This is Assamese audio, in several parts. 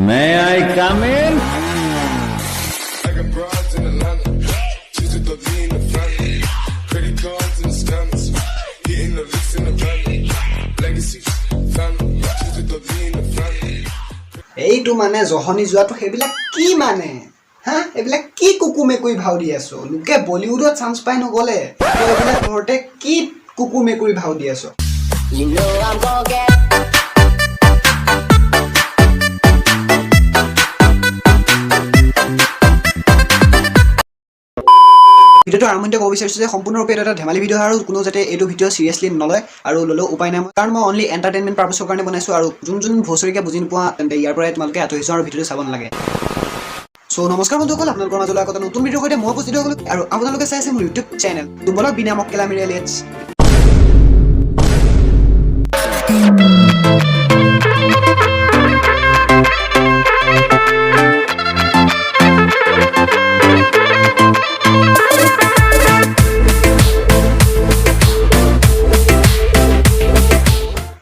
May I come in? I got broads in Atlanta. She's a dog in the family. Credit cards and scammers. Hitting the licks in the van. Legacy family. She's a dog in the family. এইটো মানে জহনি যোৱাটো সেইবিলাক কি মানে হা এইবিলাক কি কুকুমেকুই ভাও দি আছো লোকে বলিউডত চান্স পাই নগলে এইবিলাক ঘৰতে কি কুকুমেকুই ভাও দি আছো You know I'm gonna get ভিডিওটো আৰম্ভণিতে ক'ব বিচাৰিছোঁ যে সম্পূৰ্ণৰূপে এটা ধেমালি ভিডিঅ' আৰু কোনো যাতে এইটো ভিডিঅ' চিৰিয়াছলি নলয় আৰু ল'লেও উপায় নাই কাৰণ মই অনলি এণ্টাৰটেইনমেণ্ট পাৰ্পছৰ কাৰণে বনাইছোঁ আৰু যোন ভোচৰিকে বুজি নোপোৱা তেন্তে ইয়াৰ পৰাই তোমালোকে আঁতৰিছোঁ আৰু ভিডিঅ'টো চাব নালাগে চ' নমস্কাৰ বন্ধুসকল আপোনালোকৰ মাজলৈ এটা নতুন ভিডিঅ'ৰ সৈতে মই উপস্থিত হৈ গ'লো আৰু আপোনালোকে চাই আছে মোৰ ইউটিউব চেনেল তোমালোক বিনা মক্কেলা মিৰিয়েলেটছ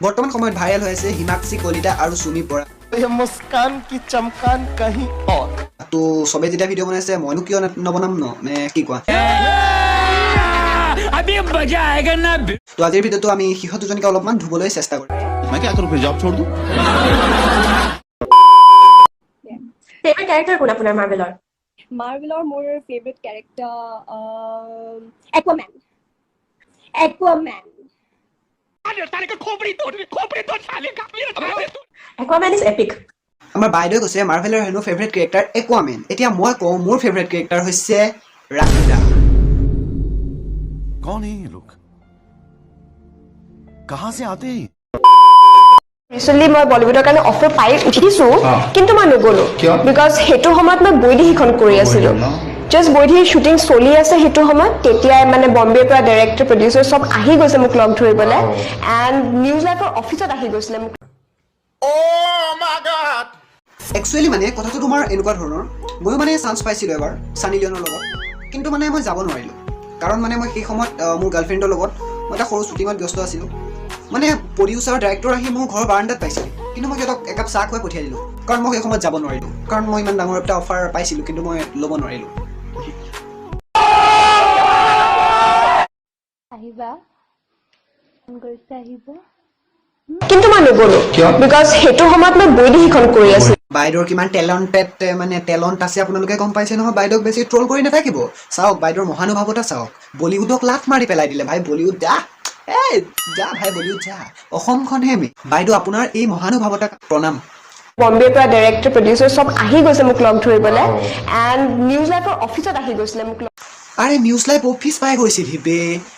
বৰ্তমান সময়ত ভাইৰেল হৈ আছে হিমাক্ষী কলিতা আৰু সুমি বৰা মুস্কান কি চমকান কहीं और তো সবে যেতিয়া ভিডিঅ' বনাইছে মইনো কিয় নবনাম নে কি কোৱা তো আজিৰ ভিডিঅ'টো আমি শিশু দুজনীকে অলপমান ধুবলৈ চেষ্টা কৰিম मैं क्या करूँ फिर जॉब छोड़ दूँ? ফেভাৰিট ক্যাৰেক্টাৰ কোন আপোনাৰ মাৰ্ভেলৰ মাৰ্ভেলৰ মোৰ ফেভৰেট ক্যাৰেক্টাৰ একুৱামেন একুৱামেন ইজ এপিক আমাৰ বাইদেৱে কৈছে মাৰ্ভেলৰ হেনো ফেভৰেট কেৰেক্টাৰ একুৱামেন এতিয়া মই কওঁ মোৰ ফেভৰেট কেৰেক্টাৰ হৈছে ৰাকুডা कौन है ये लोग? कहाँ से आते हैं? ৰিচেণ্টলি মই বলিউডৰ কাৰণে অফাৰ পাই উঠিছো কিন্তু মই নগলো বিকজ সেইটো সময়ত মই বৈদি সিখন কৰি আছিলো জাষ্ট বৈদি শ্বুটিং চলি আছে সেইটো সময়ত তেতিয়াই মানে বম্বেৰ পৰা ডাইৰেক্টৰ প্ৰডিউচাৰ চব আহি গৈছে মোক লগ ধৰিবলৈ এণ্ড নিউজ লাইফৰ অফিচত আহি গৈছিলে মোক একচুৱেলি মানে কথাটো তোমাৰ এনেকুৱা ধৰণৰ ময়ো মানে চান্স পাইছিলোঁ এবাৰ ছানী লিঅ'নৰ লগত কিন্তু মানে মই যাব নোৱাৰিলোঁ কাৰণ মানে মই সেই সময়ত মোৰ গাৰ্লফ্ৰেণ্ডৰ লগত মই এটা সৰু শ্বুটিঙত ব্যস্ত আছিলোঁ মানে প্ৰডিউচাৰ ডাইৰেক্টৰ আহি মোৰ ঘৰৰ বাৰাণ্ডাত পাইছিল কিন্তু মই সিহঁতক একাপ চাহ খুৱাই পঠিয়াই দিলোঁ কাৰণ মই সেই সময়ত যাব নোৱাৰিলোঁ কাৰণ মই ইমান ডাঙৰ এটা অফাৰ পাইছিলোঁ কিন্তু মই ল'ব নোৱাৰিলোঁ কিন্তু মই নগলো বিকজ সেইটো সময়ত মই বৈদি সিখন কৰি আছিলো বাইদেউৰ কিমান টেলেণ্ট আছে আপোনালোকে গম পাইছে নহয় বাইদেউক বেছি ট্ৰল কৰি নাথাকিব চাওক বাইদেউৰ মহানুভাৱতা চাওক বলিউডক লাট মাৰি পেলাই দিলে ভাই বলিউড যা ভাই বলিউড যা অসমখনহে আমি বাইদেউ আপোনাৰ এই মহানুভাৱতাক প্ৰণাম বম্বেৰ পৰা ডাইৰেক্টৰ প্ৰডিউচাৰ চব আহি গৈছে মোক লগ ধৰিবলৈ এণ্ড নিউজ লাইফৰ অফিচত আহি গৈছিলে মোক আৰে নিউজ লাইভ অফিচ পাই গৈছিল হিবে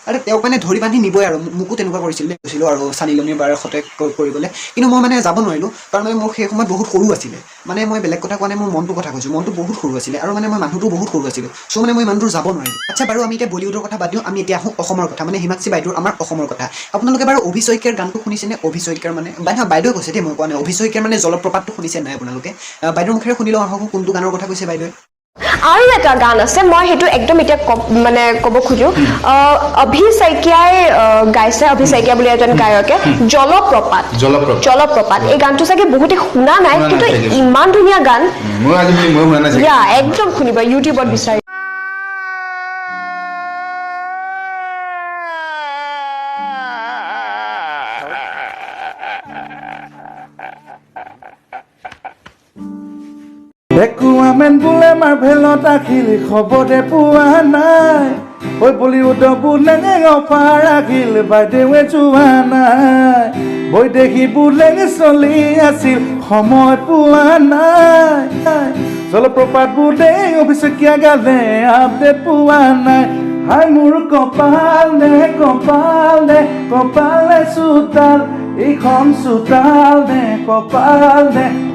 আৰে তেওঁক মানে ধৰি বান্ধি নিবই আৰু মোকো তেনেকুৱা কৰিছিলোঁ আৰু ছানী লিঅ'নৰ বাৰে সতে কৰিবলৈ কিন্তু মই মানে যাব নোৱাৰিলোঁ কাৰণ মানে মোৰ সেই সময়ত বহুত সৰু আছিলে মানে মই বেলেগ কথা কোৱা নাই মোৰ মনটোৰ কথা কৈছোঁ মনটো বহুত সৰু আছিলে আৰু মানে মই মানুহটো বহুত সৰু আছিলোঁ চ' মানে মই ইমান দূৰ যাব নোৱাৰিলোঁ আচ্ছা বাৰু আমি এতিয়া বলিউডৰ কথা বাদ দিওঁ আমি এতিয়া আহোঁ অসমৰ কথা মানে হিমাক্ষী বাইদেউৰ আমাৰ অসমৰ কথা আপোনালোকে বাৰু অভি শইকীয়াৰ গানটো শুনিছেনে অভি শইকীয়াৰ মানে বাইদেৱে কৈছে দেই মই কোৱা নাই অভি শইকীয়াৰ মানে জলপ্ৰপাতটো শুনিছে নাই আপোনালোকে বাইদেউৰ মুখেৰে শুনি লওঁ আহক কোনটো গানৰ কথা কৈছে বাইদেৱে আৰু এটা গান আছে মই সেইটো একদম এতিয়া মানে ক'ব খোজো অভি শইকীয়াই গাইছে অভি শইকীয়া বুলি এজন গায়কে জলপ্ৰপাত এই গানটো চাগে বহুতে শুনা নাই কিন্তু ইমান ধুনীয়া গান একদম শুনিবা ইউটিউবত বিচাৰি একুৱামেন বোলে মাৰ্ভেলত আহিল খবৰে পোৱা নাই ঐ বলিউড বোলে অফাৰ আহিল বাইদেৱে যোৱা নাই বৈদেশী বোলে চলি আছিল সময় পোৱা নাই জলপ্ৰপাত বোলে অভি শইকীয়া গালে আপডেট পোৱা নাই হাই মোৰ কপালে চোতাল এইখন চোতাল নে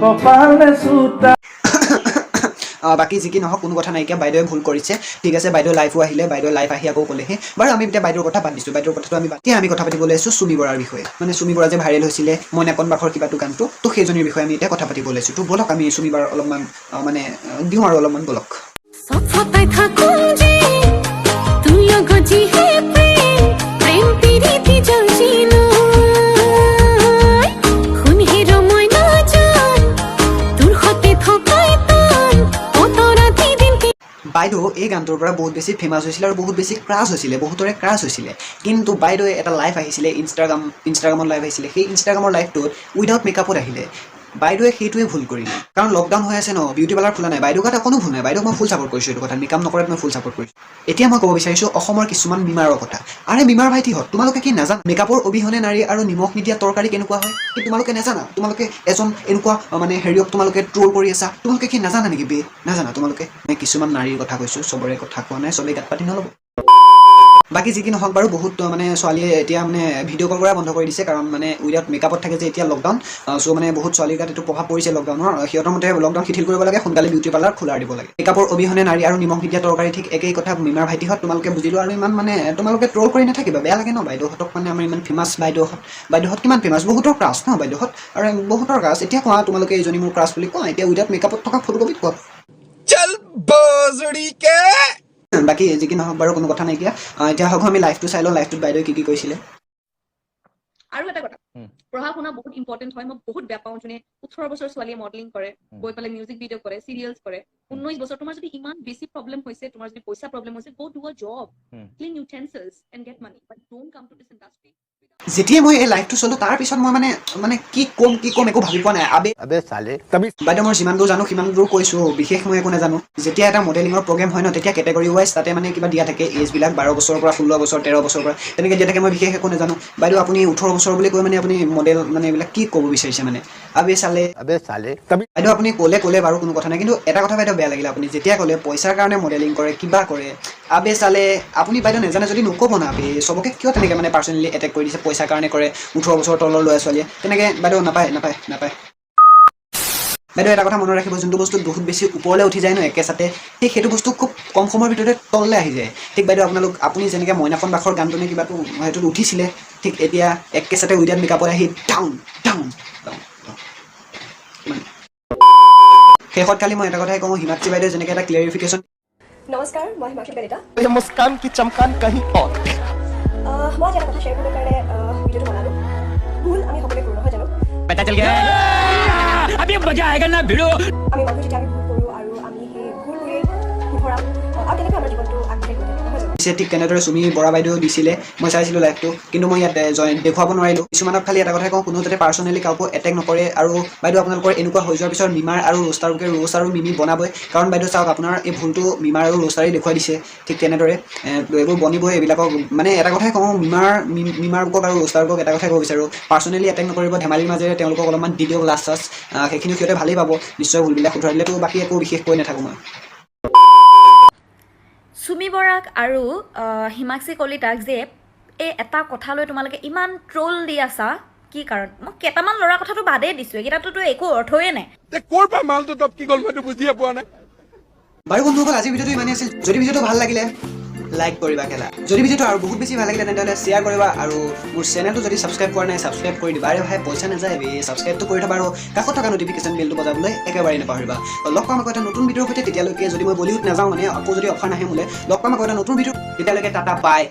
কপালে চোতাল বাকী যি কি নহওক কোনো কথা নাইকিয়া বাইদেৱে ভুল কৰিছে ঠিক আছে বাইদেউ লাইভো আহিলে বাইদেউ লাইভ আহি আকৌ ক'লেহে বাৰু আমি এতিয়া বাইদেউৰ কথা বাদ দিছোঁ বাইদেউৰ কথাটো আমি কথা পাতিবলৈ আছোঁ সুমি বৰাৰ বিষয়ে মানে সুমি বৰা যে ভাইৰেল হৈছিলে মইনা কণবাখৰ কিবাটো গানটো তো সেইজনীৰ বিষয়ে আমি এতিয়া কথা পাতিবলৈ আছোঁ তো ব'লক আমি সুমি বৰাৰ অলপমান মানে দিওঁ আৰু অলপমান ব'লক তোৰ হতে বাইদেউ এই গানটোৰ পৰা বহুত বেছি ফেমাছ হৈছিলে আৰু বহুত বেছি ক্ৰাছ হৈছিলে, বহুতৰে ক্ৰাছ হৈছিলে। কিন্তু বাইদেৱে এটা লাইভ আহিছিলে ইনষ্টাগ্ৰামত লাইভ আহিছিলে, সেই ইনষ্টাগ্ৰামৰ লাইভটোত উইদাউট মেকআপত আহিলে। বাইদেৱে সেইটোৱে ভুল কৰিলে, কাৰণ লকডাউন হৈ আছে ন, বিউটি পাৰ্লাৰ খোলা নাই। বাইদেউ গাত অকণো ভুল নাই, বাইদেউক মই ফুল ছাপৰ্ট কৰিছোঁ এইটো কথা, মেকআপ নকৰাত মই ফুল ছাপৰ্ট কৰিছোঁ। এতিয়া মই ক'ব বিচাৰিছোঁ অসমৰ কিছুমান মিমাৰৰ কথা। আৰে মিমাৰ ভাইটিহঁত, তোমালোকে কি নাজানা মেকআপৰ অবিহনে নাৰী আৰু নিমখ নিদিয়া তৰকাৰী কেনেকুৱা হয়? কি তোমালোকে নাজানা? তোমালোকে এজন এনেকুৱা মানে হেৰিয়ক তোমালোকে ট্ৰল কৰি আছা, তোমালোকে কি নাজানা নেকি বে? নাজানা তোমালোকে? মই কিছুমান নাৰীৰ কথা কৈছোঁ, চবৰে কথা কোৱা নাই, চবেই গাত পাতি নল'ব। বাকী যি কি নহওক বাৰু, বহুত মানে ছোৱালীয়ে এতিয়া মানে ভিডিঅ' কল কৰা বন্ধ কৰি দিছে, কাৰণ মানে উইদাউট মেকআপত থাকে যে এতিয়া লকডাউন। চ' মানে বহুত ছোৱালীৰ গাত এইটো প্ৰভাৱ পৰিছে লকডাউনৰ। সিহঁতৰ মতে লকডাউন শিথিল কৰিব লাগে, সোনকালে বিউটি পাৰ্লাৰ খোলা দিব লাগে। মেকআপৰ অবিহনে নাৰী আৰু নিমখ নিদিয়া তৰকাৰী, ঠিক একেই কথা মিমাৰ ভাইটিহঁত, তোমালোকে বুজিলো। আৰু ইমান মানে তোমালোকে ট্ৰল কৰি নাথাকিবা, বেয়া লাগে ন বাইদেউহঁতক। মানে আমাৰ ইমান ফেমাছ বাইদেউহঁত কিমান ফেমাছ, বহুতৰ ক্ৰাছ ন বাইদেউহঁত, আৰু বহুতৰ ক্ৰাছ। এতিয়া কোৱা তোমালোকে এইজনী মোৰ ক্ৰাছ বুলি কোৱা, এতিয়া উইদাউট মেকআপত থকা ফটোকপিত কোৱা। বাকী যি কি নহওক বাৰু, কোনো কথা নাইকিয়া। এতিয়া হওক আমি লাইভটো চাই লওঁ, লাইভটোত বাইদেৱে কি কৈছিলে। আৰু এটা কথা, পঢ়া শুনা বহুত ইম্পৰ্টেণ্ট হয়। মই বহুত বেয়া পাওঁ যোনে 18 বছৰ ছোৱালীয়ে মডেলিং কৰে, গৈ পেলাই মিউজিক ভিডিঅ' কৰে, চিৰিয়েলছ কৰে। 19 বছৰ, তোমাৰ যদি ইমান বেছি প্ৰব্লেম হৈছে, তোমাৰ যদি পইচা প্ৰব্লেম হৈছে, go do a job, clean utensils and get money, but don't come to this industry. যেতিয়াই মই এই লাইভটো চলোঁ, তাৰ পিছত মই মানে কি ক'ম একো ভাবি পোৱা নাই। বাইদেউ মই যিমান দূৰ জানো সিমান দূৰ কৈছোঁ, বিশেষ মই একো নাজানো। যেতিয়া এটা মডেলিঙৰ প্ৰগ্ৰেম হয় ন, তেতিয়া কেটেগৰী ৱাইজ তাতে মানে কিবা দিয়া থাকে, এজবিলাক 12 বছৰৰ পৰা 16 বছৰ, 13 বছৰৰ পৰা তেনেকৈ দিয়া থাকে। মই বিশেষ একো নাজানো। বাইদেউ আপুনি 18 বছৰ বুলি কৈ মানে আপুনি মডেল মানে এইবিলাক কি ক'ব বিচাৰিছে মানে? আবে চালে বাইদেউ আপুনি ক'লে বাৰু কোনো কথা নাই, কিন্তু এটা কথা বাইদেউ বেয়া লাগিলে, আপুনি যেতিয়া ক'লে পইচাৰ কাৰণে মডেলিং কৰে, কিবা কৰে, আবে চালে। আপুনি বাইদেউ নাজানে যদি নক'ব না, আবে চবকে কিয় তেনেকৈ মানে পাৰ্চনেলি এটেক কৰি দিছে, পইচাৰ কাৰণে কৰে, 18 বছৰ তলৰ ল'ৰা ছোৱালীয়ে তেনেকৈ। বাইদেউ নাপায়। বাইদেউ এটা কথা মনত ৰাখিব, যোনটো বস্তু বহুত বেছি ওপৰলৈ উঠি যায় ন একেচাতে, সেইটো বস্তু খুব কম সময়ৰ ভিতৰতে তললৈ আহি যায়। ঠিক বাইদেউ আপুনি যেনেকৈ মইনাখন বাখৰ গানটো নে কিবাটো সেইটোত উঠিছিলে, ঠিক এতিয়া একেচাতে উইদাউট মেকআপত আহি ডাউন। শেষত খালি মই এটা কথাই কওঁ, হিমাক্ষী বাইদেউ যেনেকৈ এটা ক্লিয়াৰিফিকেশ্যন। নমস্কাৰ, মই হিমাক্ষী কলিতা। मुस्कान की चमकान कहीं और। মই এটা কথা শ্বেয়াৰ কৰিবৰ কাৰণে ভিডিঅ'টো বনালোঁ। ভুল আমি সকলোৱে কৰোঁ, নহয় জানো? पता चल गया अभी मजा आएगा ना भिड़ो। আমি মানুহ যেতিয়া আমি ভুল কৰোঁ আৰু আমি সেই ভুলবোৰেই শুধৰাম, আৰু তেনেকৈ আমাৰ জীৱনটো আগবাঢ়ি গৈ থাকে, নহয় জানো? ঠিক তেনেদৰে চুমি বৰা বাইদেউ দিছিলে, মই চাইছিলোঁ লাইভটো, কিন্তু মই ইয়াত দেখুৱাব নোৱাৰিলোঁ। কিছুমানক খালি এটা কথাই কওঁ, কোনো যাতে পাৰ্চনেলি কাকো এটেক নকৰে। আৰু বাইদেউ আপোনালোকৰ এনেকুৱা হৈ যোৱাৰ পিছত মিমাৰ আৰু ৰোষ্টাৰকে ৰোষ্ট আৰু মিমি বনাবই, কাৰণ বাইদেউ চাওক আপোনাৰ এই ভুলটো মিমাৰ আৰু ৰোষ্টাৰেই দেখুৱাই দিছে। ঠিক তেনেদৰে এইবোৰ বনিবই এইবিলাকক। মানে এটা কথাই কওঁ, মিমাৰবোৰক আৰু ৰোষ্টাৰবোৰক এটা কথাই ক'ব বিচাৰোঁ, পাৰ্চনেলি এটেক নকৰিব, ধেমালিৰ মাজেৰে তেওঁলোকক অলপমান দি দিয়ক লাজ চাজ, সেইখিনি সিহঁতে ভালেই পাব নিশ্চয়। ভুলবিলাক শুধৰাই দিলেতো বাকী একো বিশেষ কৈ নাথাকোঁ মই। চুমি বৰাক আৰু হিমাক্ষী কলিতাক যে এই এটা কথালৈ তোমালোকে ইমান ট্ৰল দি আছা, কি কাৰণ? মই কেইটামান ল'ৰাৰ কথাটো বাদেই দিছোঁ, এইকেইটাতো একো অৰ্থই নাই। ক'ৰ পৰা মালটো টপ কি গ'ল মইতো বুজিয়ে পোৱা নাই। বাৰু বন্ধুসকল, আজিৰ ভিডিঅ'টো ইমানেই আছিল। যদি ভিডিঅ'টো ভাল লাগিলে লাইক কৰিবা খেলা, যদি ভিডিঅ'টো আৰু বহুত বেছি ভাল লাগিলে তেন্তে শ্বেয়াৰ কৰিবা, আৰু মোৰ চেনেলটো যদি ছাবস্ক্ৰাইব কৰা নাই ছাবস্ক্ৰাইব কৰি দিবা। আৰে ভাই পইচা নাযায় বে, ছাবস্ক্ৰাইবটো কৰি থবা আৰু কাষত থকা নটিফিকেশ্যন বেলটো বজাবলৈ একেবাৰে নাপাহৰিবা। লগ পাম আকৌ এটা নতুন ভিডিঅ'ৰ সৈতে, তেতিয়ালৈকে যদি মই বলিউড নাযাওঁ মানে আকৌ যদি অফাৰ নাহে মোলৈ, লগ পাম আকৌ এটা নতুন ভিডিঅ', তেতিয়ালৈকে টাটা বাই।